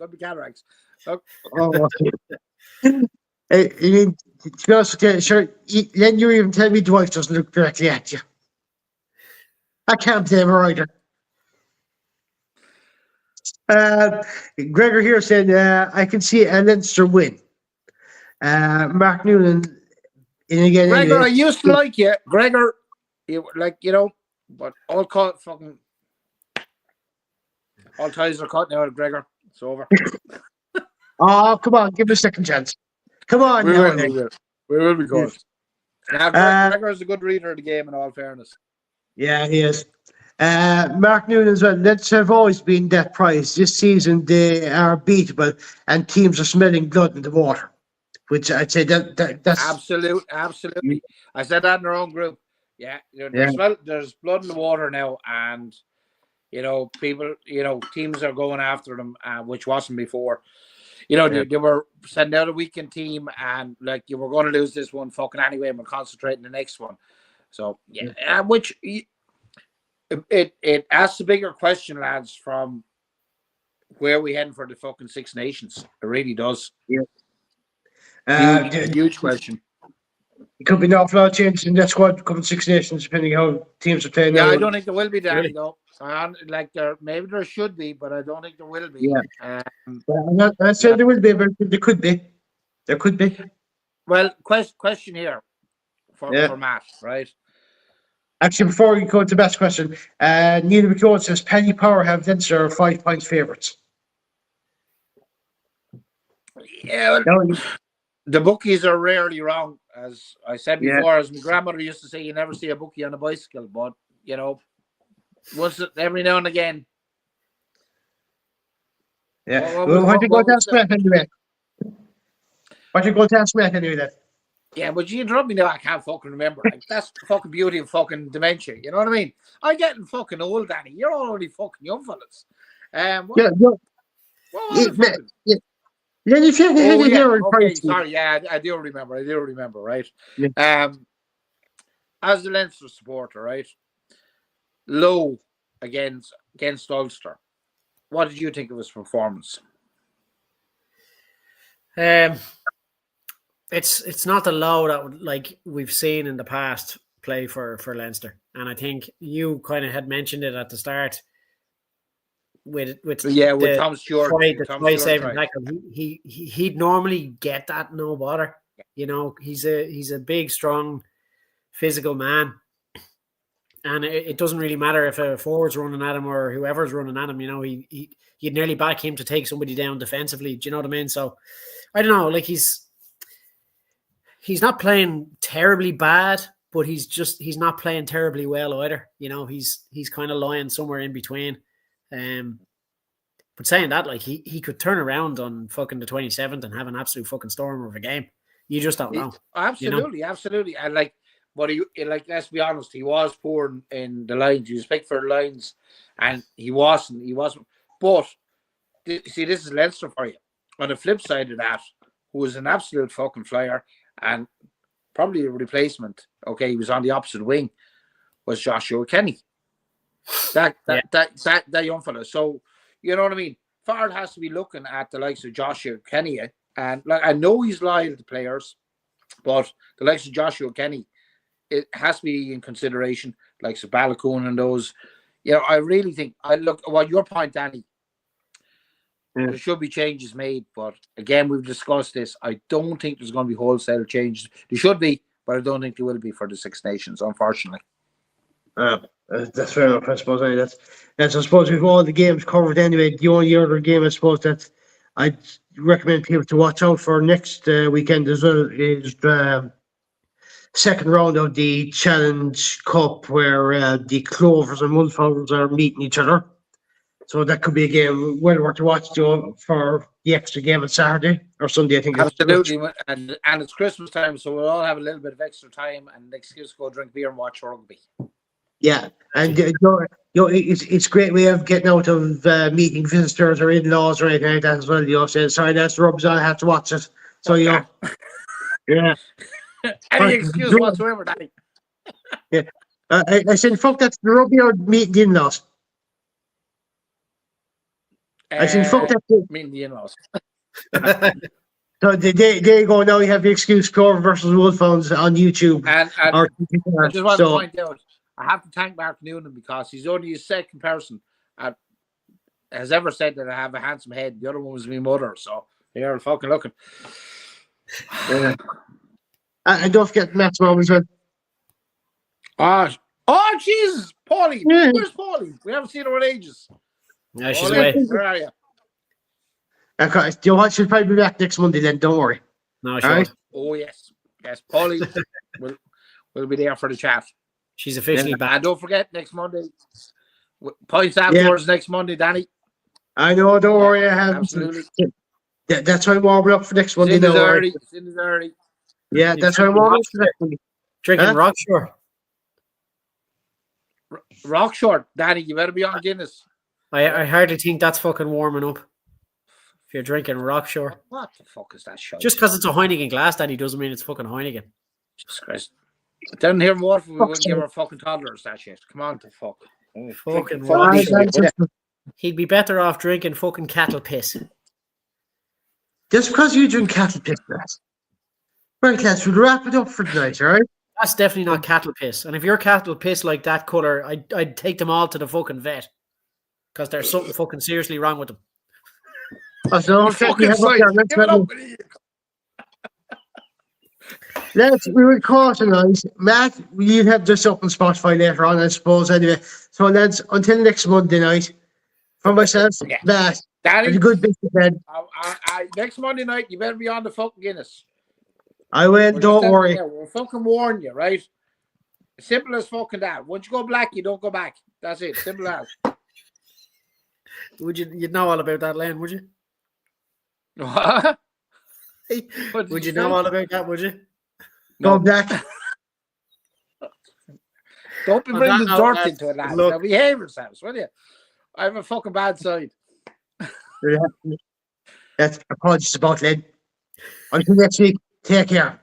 Look. Oh, I mean, to be honest with you, sure, Len, you even tell me Dwight doesn't look directly at you. I can't blame her either. Gregor here said, I can see a Leinster win. Mark Noonan, and again, Gregor, anyway, I used to like you. Gregor, but all ties are cut now, Gregor. It's over. oh, come on, give me a second chance. Come on, We now, will. We will be good. Now, Gregor is a good reader of the game, in all fairness. Yeah, he is. Mark Noonan as well. Leinster have always been that prize. This season they are beatable, and teams are smelling blood in the water. Which I'd say that's absolutely. I said that in our own group. Yeah, there's blood in the water now, and people, teams are going after them, which wasn't before. They were sending out a weekend team, and like you were going to lose this one fucking anyway, and we're concentrating the next one. So which it asks a bigger question, lads, from where we heading for the fucking Six Nations. It really does. Yeah. Huge question. It could be an awful lot of changes in that squad coming Six Nations, depending how teams are playing. Yeah, now. I don't think there will be, Danny, Really? though. Like maybe there should be, but I don't think there will be. Yeah. Well, I'm not saying there will be, but there could be. There could be. Well, question here for Matt, right? Actually, before we go to the best question, Neil McCone says Penny Power have Leinster 5 points favourites. Yeah, well, the bookies are rarely wrong, as I said before. As my grandmother used to say, you never see a bookie on a bicycle, but every now and again. Yeah. What you going to ask Matt anyway? What you going to ask Matt anyway then? Yeah, but you interrupt me now. I can't fucking remember. Like, that's the fucking beauty of fucking dementia. You know what I mean? I'm getting fucking old, Danny. You're all only fucking young fellas. Then if you had it here, okay, sorry. Yeah, I do remember. Right. Yeah. As a Leinster supporter, right, low against Ulster. What did you think of his performance? It's not the low that like we've seen in the past play for Leinster, and I think you kind of had mentioned it at the start with Tom Stewart, the saving tackle. He'd normally get that no bother. You know, he's a big, strong, physical man, and it doesn't really matter if a forward's running at him or whoever's running at him. You know, you'd nearly back him to take somebody down defensively. Do you know what I mean? So I don't know. Like he's not playing terribly bad, but he's not playing terribly well either. You know, he's kind of lying somewhere in between. But saying that, like he could turn around on fucking the 27th and have an absolute fucking storm of a game. You just don't know. Absolutely, absolutely. And let's be honest, he was poor in the lines. He was picked for the lines, and he wasn't. But see, this is Leinster for you. On the flip side of that, who was an absolute fucking flyer and probably a replacement. Okay, he was on the opposite wing. Was Joshua Kenny. That young fella. So you know what I mean. Fard has to be looking at the likes of Joshua Kenny, and like I know he's loyal to players, but the likes of Joshua Kenny, it has to be in consideration. Like Balakun and those. You know, I really think your point, Danny. Yeah. There should be changes made, but again, we've discussed this. I don't think there's going to be wholesale changes. There should be, but I don't think there will be for the Six Nations, unfortunately. That's fair enough, I suppose. I suppose we've all the games covered anyway. The only other game, I suppose, that I'd recommend people to watch out for next weekend as well is the second round of the Challenge Cup, where the Clovers and Wolfhounds are meeting each other. So that could be a game well worth to watch, Joe, for the extra game on Saturday or Sunday, I think. Absolutely, and it's Christmas time, so we'll all have a little bit of extra time and an excuse to go drink beer and watch rugby. Yeah, and it's a great way of getting out of meeting visitors or in-laws or anything like that as well. You know, saying sorry, that's rubs on, I have to watch it. So yeah. Any excuse whatsoever, Danny. Yeah, I said, fuck, that's the rugby or meeting the in-laws. I said, fuck that. Meeting the in-laws. So there you go. Now you have the excuse: Clover versus Wolfhounds on YouTube. And I just want to point out, I have to thank Mark Noonan because he's only his second person has ever said that I have a handsome head. The other one was my mother, so they're fucking looking. Yeah. And don't forget Matt's mom as well. Oh, Jesus, Paulie. Yeah. Where's Paulie? We haven't seen her in ages. No, she's away. Where are you? Okay, you know what? She'll probably be back next Monday then, don't worry. No, she won't. Oh, yes. Yes, Paulie will be there for the chat. She's officially back. And don't forget, next Monday, points afterwards next Monday, Danny. I know, don't worry. I have absolutely. That's why I'm warming up for next Monday. It's in the early. Yeah, that's why I'm warming up for next Monday. Drinking Rockshore. Rockshore, Danny, you better be on Guinness. I hardly think that's fucking warming up. If you're drinking Rockshore. What the fuck is that shit? Just because it's a Heineken glass, Danny, doesn't mean it's fucking Heineken. Jesus Christ. Down here more if we wouldn't give our fucking toddlers that shit. Come on, the fuck. Fucking Rockshore. He'd be better off drinking fucking cattle piss. Just because you drink cattle piss, Right, lads, we'll wrap it up for tonight, all right? That's definitely not cattle piss. And if your cattle piss like that colour, I'd take them all to the fucking vet. Because there's something fucking seriously wrong with them. So, Fucking sight. Give it up. lads, we will call tonight. Matt, you'll have this up on Spotify later on, I suppose, anyway. So, lads, until next Monday night, for myself, Yeah. Matt, have Danny, a good business then. next Monday night, you better be on the fucking Guinness. I will, We're don't just worry. there. We'll fucking warn you, right? Simple as fucking that. Once you go black, you don't go back. That's it. Simple as. You'd know all about that, Len, would you? What? Would you know all about that, would you? Go black. Don't be On bringing that the note, dirt lads, into it, lads. look- Now behave yourselves, will you? I have a fucking bad side. That's apologies about Lynn. Until next week, take care.